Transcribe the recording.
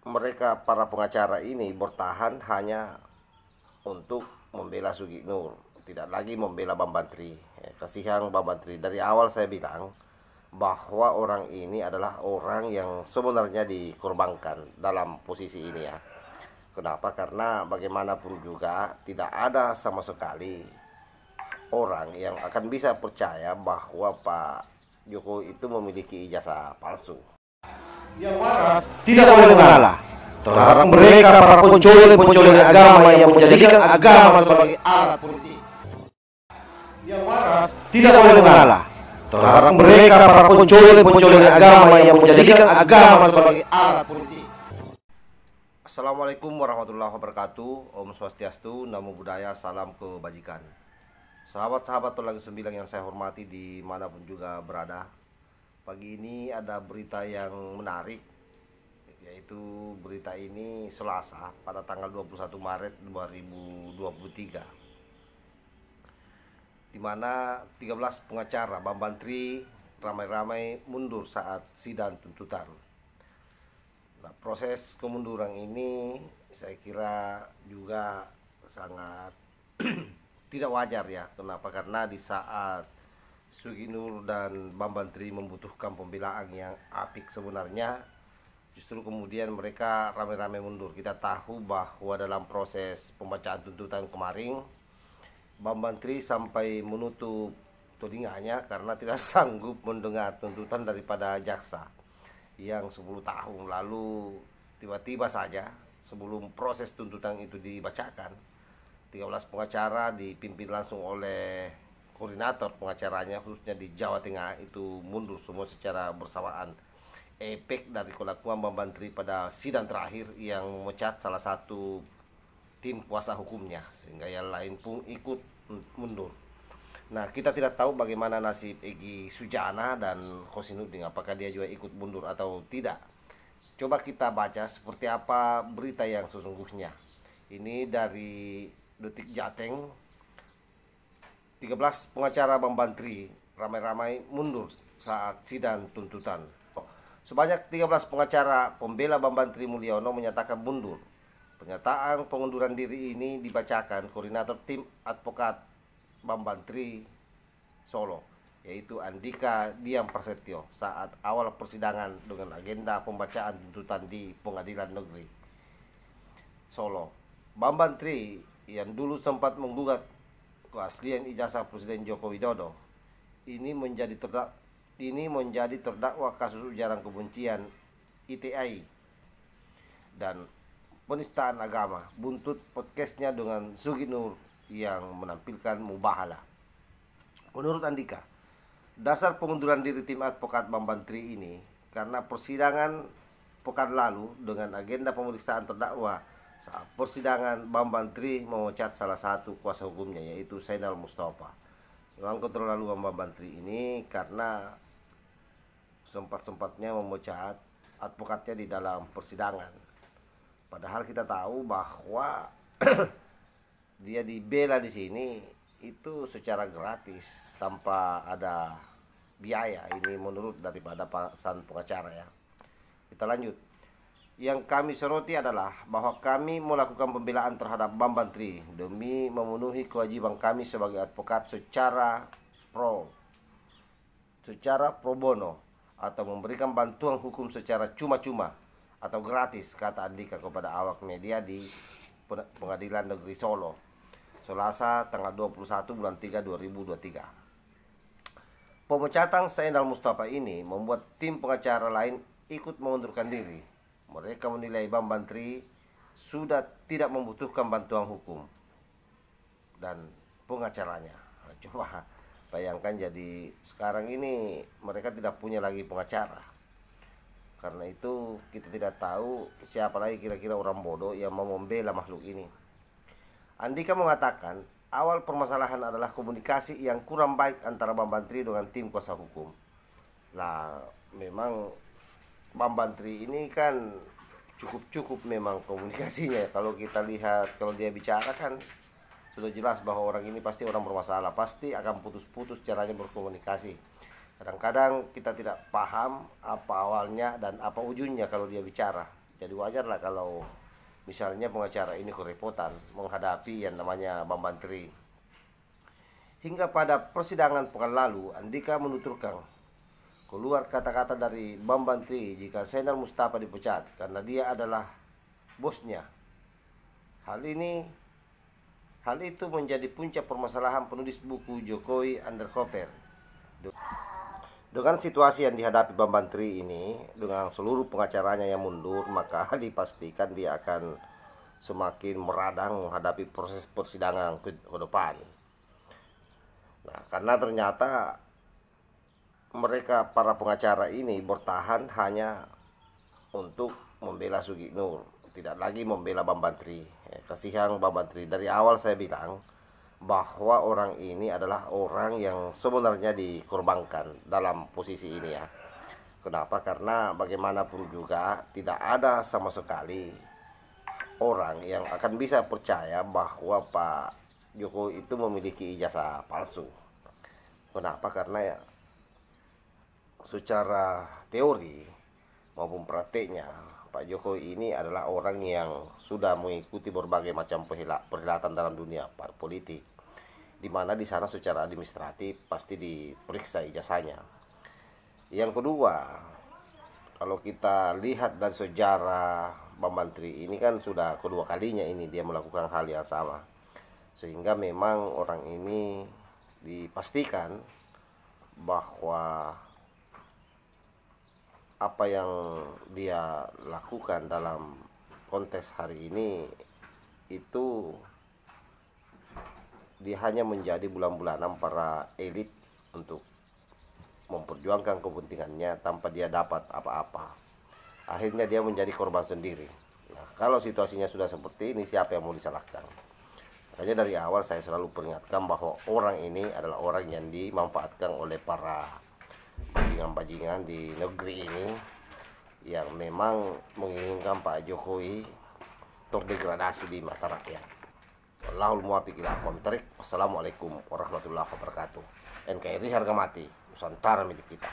mereka para pengacara ini bertahan hanya untuk membela Sugi Nur, tidak lagi membela Bambantri. Kasihan Bambantri. Dari awal saya bilang bahwa orang ini adalah orang yang sebenarnya dikorbankan dalam posisi ini ya. Kenapa? Karena bagaimanapun juga tidak ada sama sekali orang yang akan bisa percaya bahwa Pak Jokowi itu memiliki ijazah palsu. Yang waras tidak boleh mengalah terhadap mereka para pencoleng-pencoleng agama yang menjadikan agama sebagai alat politik. Yang waras tidak boleh mengalah terhadap mereka para pencoleng-pencoleng agama yang menjadikan agama sebagai alat politik. Assalamualaikum warahmatullahi wabarakatuh. Om Swastiastu, Namo Buddhaya, salam kebajikan. Sahabat-sahabat Tulang Sembilan yang saya hormati dimanapun juga berada. Pagi ini ada berita yang menarik, yaitu berita ini Selasa pada tanggal 21 Maret 2023, di mana 13 pengacara Bambantri ramai-ramai mundur saat sidang tuntutan. Nah, proses kemunduran ini saya kira juga sangat tidak wajar ya. Kenapa? Karena di saat Sugi Nur dan Bambantri membutuhkan pembelaan yang apik sebenarnya, justru kemudian mereka ramai-ramai mundur. Kita tahu bahwa dalam proses pembacaan tuntutan kemarin, Bambantri sampai menutup telinganya karena tidak sanggup mendengar tuntutan daripada jaksa yang 10 tahun lalu. Tiba-tiba saja sebelum proses tuntutan itu dibacakan, 13 pengacara dipimpin langsung oleh koordinator pengacaranya khususnya di Jawa Tengah itu mundur semua secara bersamaan. Efek dari kelakuan Bambantri pada sidang terakhir yang memecat salah satu tim kuasa hukumnya, sehingga yang lain pun ikut mundur. Nah, kita tidak tahu bagaimana nasib Egy Sujana dan Kosinudin, apakah dia juga ikut mundur atau tidak. Coba kita baca seperti apa berita yang sesungguhnya. Ini dari Detik Jateng. 13 pengacara Bambantri ramai-ramai mundur saat sidang tuntutan. Sebanyak 13 pengacara pembela Bambantri Mulyono menyatakan mundur. Pernyataan pengunduran diri ini dibacakan koordinator tim advokat Bambantri Solo, yaitu Andika Diam Prasetyo, saat awal persidangan dengan agenda pembacaan tuntutan di Pengadilan Negeri Solo. Bambantri yang dulu sempat menggugat keaslian ijazah Presiden Joko Widodo ini menjadi terdakwa kasus ujaran kebencian ITI dan penistaan agama, buntut podcastnya dengan Sugi Nur yang menampilkan mubahalah. Menurut Andika, dasar pengunduran diri tim advokat Bambantri ini karena persidangan pekan lalu dengan agenda pemeriksaan terdakwa. Saat persidangan, Bambantri memecat salah satu kuasa hukumnya, yaitu Zainal Mustafa. Memang keterlaluan Bambantri ini karena sempat-sempatnya memecat advokatnya di dalam persidangan. Padahal kita tahu bahwa dia dibela di sini itu secara gratis tanpa ada biaya. Ini menurut daripada sang pengacara ya. Kita lanjut. Yang kami soroti adalah bahwa kami melakukan pembelaan terhadap Bambantri demi memenuhi kewajiban kami sebagai advokat secara pro bono atau memberikan bantuan hukum secara cuma-cuma atau gratis, kata Andika kepada awak media di Pengadilan Negeri Solo, Selasa tanggal 21 bulan 3 2023. Pemecatan Zainal Mustafa ini membuat tim pengacara lain ikut mengundurkan diri. Mereka menilai Bambantri sudah tidak membutuhkan bantuan hukum dan pengacaranya. Nah, coba bayangkan, jadi sekarang ini mereka tidak punya lagi pengacara. Karena itu kita tidak tahu siapa lagi kira-kira orang bodoh yang mau membela makhluk ini. Andika mengatakan awal permasalahan adalah komunikasi yang kurang baik antara Bambantri dengan tim kuasa hukum. Lah, memang Bambantri ini kan cukup memang komunikasinya. Kalau kita lihat, kalau dia bicara kan sudah jelas bahwa orang ini pasti orang bermasalah, pasti akan putus-putus caranya berkomunikasi. Kadang-kadang kita tidak paham apa awalnya dan apa ujungnya kalau dia bicara. Jadi wajarlah kalau misalnya pengacara ini kerepotan menghadapi yang namanya Bambang Tri. Hingga pada persidangan pekan lalu, Andika menuturkan keluar kata-kata dari Bambang Tri jika Zainal Mustafa dipecat karena dia adalah bosnya. Hal itu menjadi puncak permasalahan penulis buku Jokowi Undercover. Dengan situasi yang dihadapi Bambang Tri ini, dengan seluruh pengacaranya yang mundur, maka dipastikan dia akan semakin meradang menghadapi proses persidangan ke depan. Nah, karena ternyata mereka para pengacara ini bertahan hanya untuk membela Sugi Nur, tidak lagi membela Bambang Tri. Kasihan Bambang Tri. Dari awal saya bilang bahwa orang ini adalah orang yang sebenarnya dikorbankan dalam posisi ini ya. Kenapa? Karena bagaimanapun juga tidak ada sama sekali orang yang akan bisa percaya bahwa Pak Jokowi itu memiliki ijazah palsu. Kenapa? Karena ya, secara teori maupun prakteknya Pak Jokowi ini adalah orang yang sudah mengikuti berbagai macam perhelatan dalam dunia politik, di mana di sana secara administratif pasti diperiksa ijazahnya. Yang kedua, kalau kita lihat dari sejarah Bambang Tri ini kan sudah kedua kalinya ini dia melakukan hal yang sama, sehingga memang orang ini dipastikan bahwa apa yang dia lakukan dalam konteks hari ini itu dia hanya menjadi bulan-bulanan para elit untuk memperjuangkan kepentingannya tanpa dia dapat apa-apa. Akhirnya dia menjadi korban sendiri. Nah, kalau situasinya sudah seperti ini, siapa yang mau disalahkan? Makanya dari awal saya selalu peringatkan bahwa orang ini adalah orang yang dimanfaatkan oleh para bajingan-bajingan di negeri ini yang memang menginginkan Pak Jokowi terdegradasi di mata rakyat. Wallahul muwaffiq ila aqwamit thoriq. Wassalamualaikum warahmatullahi wabarakatuh. NKRI harga mati, Nusantara milik kita.